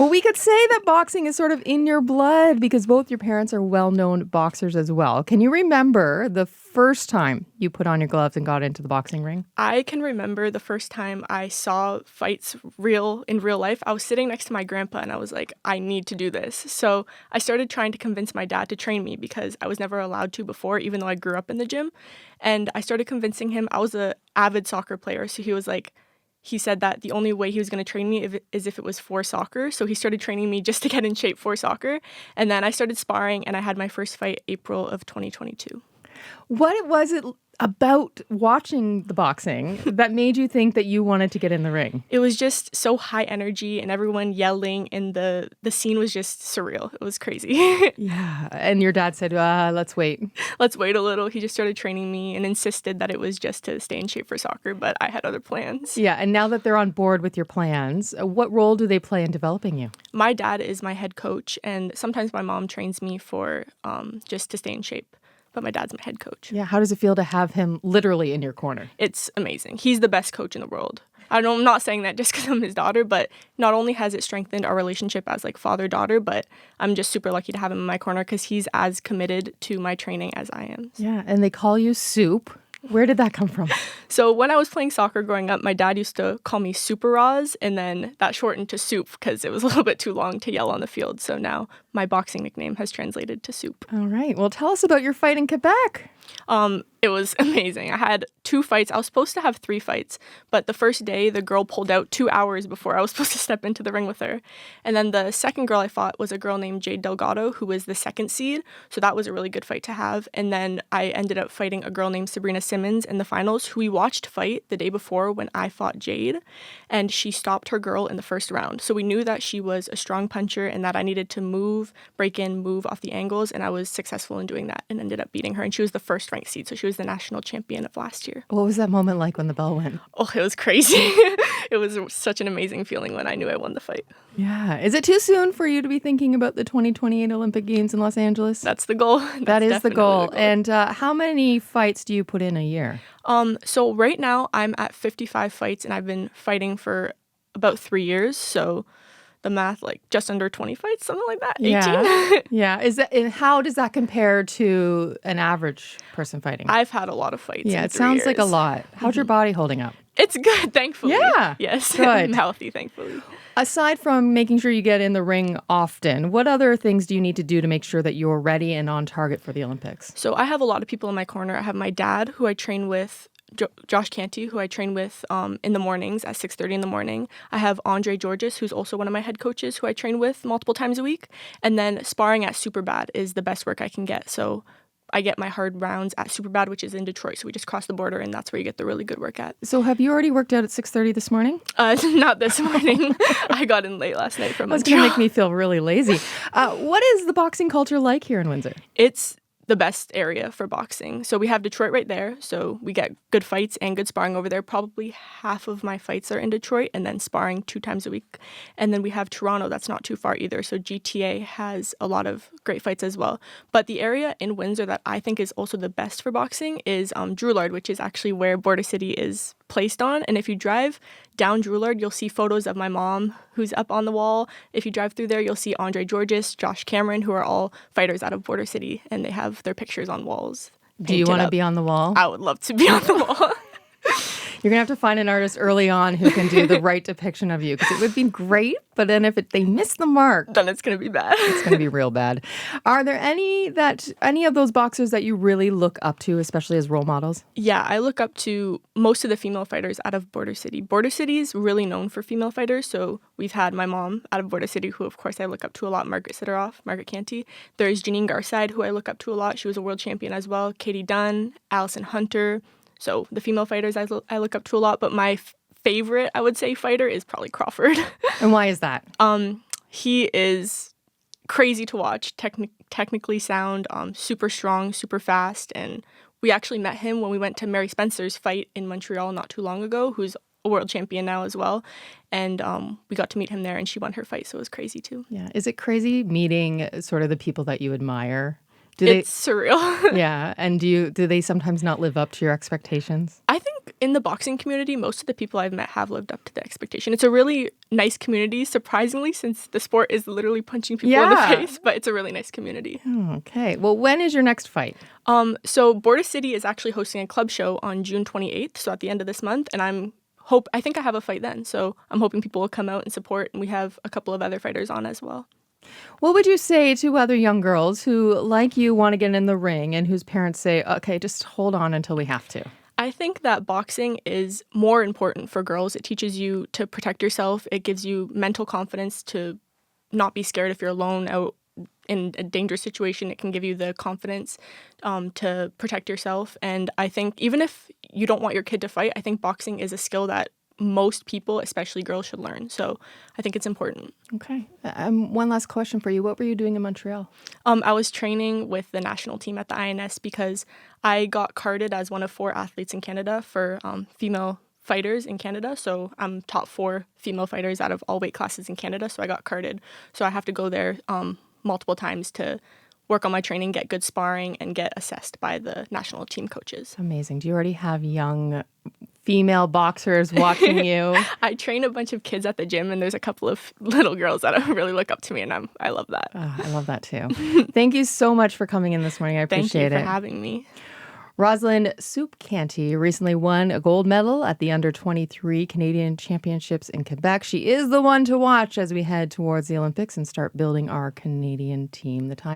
Well, we could say that boxing is sort of in your blood because both your parents are well-known boxers as well. Can you remember the first time you put on your gloves and got into the boxing ring? I can remember the first time I saw fights in real life. I was sitting next to my grandpa and I was like, I need to do this. So I started trying to convince my dad to train me because I was never allowed to before, even though I grew up in the gym. And I started convincing him. I was an avid soccer player, so he said that the only way he was going to train me is if it was for soccer. So he started training me just to get in shape for soccer. And then I started sparring and I had my first fight April of 2022. What was it about watching the boxing that made you think that you wanted to get in the ring? It was just so high energy and everyone yelling and the scene was just surreal. It was crazy. Yeah. And your dad said, let's wait. Let's wait a little. He just started training me and insisted that it was just to stay in shape for soccer, but I had other plans. Yeah. And now that they're on board with your plans, what role do they play in developing you? My dad is my head coach and sometimes my mom trains me for just to stay in shape. But my dad's my head coach. Yeah, how does it feel to have him literally in your corner? It's amazing. He's the best coach in the world. I'm not saying that just because I'm his daughter, but not only has it strengthened our relationship as like father-daughter, but I'm just super lucky to have him in my corner because he's as committed to my training as I am. Yeah, and they call you Soup. Where did that come from? So when I was playing soccer growing up, my dad used to call me Super Roz, and then that shortened to Soup because it was a little bit too long to yell on the field. So now my boxing nickname has translated to Soup. All right. Well, tell us about your fight in Quebec. It was amazing. I had 2 fights. I was supposed to have 3 fights, but the first day the girl pulled out 2 hours before I was supposed to step into the ring with her. And then the second girl I fought was a girl named Jade Delgado, who was the 2nd seed. So that was a really good fight to have. And then I ended up fighting a girl named Sabrina Simmons in the finals, who we watched fight the day before when I fought Jade. And she stopped her girl in the first round. So we knew that she was a strong puncher and that I needed to break in, move off the angles. And I was successful in doing that and ended up beating her. And she was the first ranked seed. So she was the national champion of last year. What was that moment like when the bell went? Oh, it was crazy. It was such an amazing feeling when I knew I won the fight. Yeah. Is it too soon for you to be thinking about the 2028 Olympic Games in Los Angeles? That's the goal. That is the goal. And how many fights do you put in a year? So right now I'm at 55 fights and I've been fighting for about 3 years. So the math, like just under 20 fights, something like that. 18. Yeah. And how does that compare to an average person fighting? I've had a lot of fights. Yeah, in it 3 sounds years. like a lot. How's your body holding up? It's good, thankfully. Yeah. Yes. Good. I'm healthy, thankfully. Aside from making sure you get in the ring often, what other things do you need to do to make sure that you're ready and on target for the Olympics? So I have a lot of people in my corner. I have my dad, who I train with, Josh Canty, who I train with in the mornings at 6:30 in the morning. I have Andre Georges, who's also one of my head coaches, who I train with multiple times a week. And then sparring at Superbad is the best work I can get. So I get my hard rounds at Superbad, which is in Detroit. So we just cross the border, and that's where you get the really good work at. So have you already worked out at 6:30 this morning? Not this morning. I got in late last night from That's going to make me feel really lazy. What is the boxing culture like here in Windsor? It's the best area for boxing. So we have Detroit right there. So we get good fights and good sparring over there. Probably half of my fights are in Detroit and then sparring 2 times a week. And then we have Toronto. That's not too far either. So GTA has a lot of great fights as well. But the area in Windsor that I think is also the best for boxing is Drouillard, which is actually where Border City is placed on. And if you drive down Drouillard, you'll see photos of my mom who's up on the wall. If you drive through there, you'll see Andre Georges, Josh Cameron, who are all fighters out of Border City, and they have their pictures on walls. Do you want to be on the wall? I would love to be on the wall. You're going to have to find an artist early on who can do the right depiction of you, because it would be great, but then if they miss the mark, then it's going to be bad. It's going to be real bad. Are there any of those boxers that you really look up to, especially as role models? Yeah, I look up to most of the female fighters out of Border City. Border City is really known for female fighters, so we've had my mom out of Border City, who of course I look up to a lot, Margaret Canty. There's Janine Garside, who I look up to a lot. She was a world champion as well. Katie Dunn, Allison Hunter. So the female fighters I look up to a lot, but my favorite, I would say, fighter is probably Crawford. And why is that? He is crazy to watch, technically sound, super strong, super fast. And we actually met him when we went to Mary Spencer's fight in Montreal not too long ago, who's a world champion now as well. And we got to meet him there, and she won her fight, so it was crazy too. Yeah. Is it crazy meeting sort of the people that you admire? It's surreal. Yeah. And do they sometimes not live up to your expectations? I think in the boxing community, most of the people I've met have lived up to the expectation. It's a really nice community, surprisingly, since the sport is literally punching people in the face, but it's a really nice community. Okay. Well, when is your next fight? So Border City is actually hosting a club show on June 28th, so at the end of this month, and I think I have a fight then, so I'm hoping people will come out and support, and we have a couple of other fighters on as well. What would you say to other young girls who, like you, want to get in the ring and whose parents say, okay, just hold on until we have to? I think that boxing is more important for girls. It teaches you to protect yourself. It gives you mental confidence to not be scared if you're alone out in a dangerous situation. It can give you the confidence to protect yourself. And I think even if you don't want your kid to fight, I think boxing is a skill that most people, especially girls, should learn. So I think it's important. Okay. One last question for you. What were you doing in Montreal? I was training with the national team at the INS because I got carded as one of 4 athletes in Canada for female fighters in Canada. So I'm top 4 female fighters out of all weight classes in Canada. So I got carded. So I have to go there multiple times to work on my training, get good sparring, and get assessed by the national team coaches. Amazing. Do you already have young female boxers watching you? I train a bunch of kids at the gym, and there's a couple of little girls that really look up to me, and I love that. I love that too. Thank you so much for coming in this morning. I appreciate it. Thank you for having me. Rosalind Canty recently won a gold medal at the under-23 Canadian Championships in Quebec. She is the one to watch as we head towards the Olympics and start building our Canadian team. The time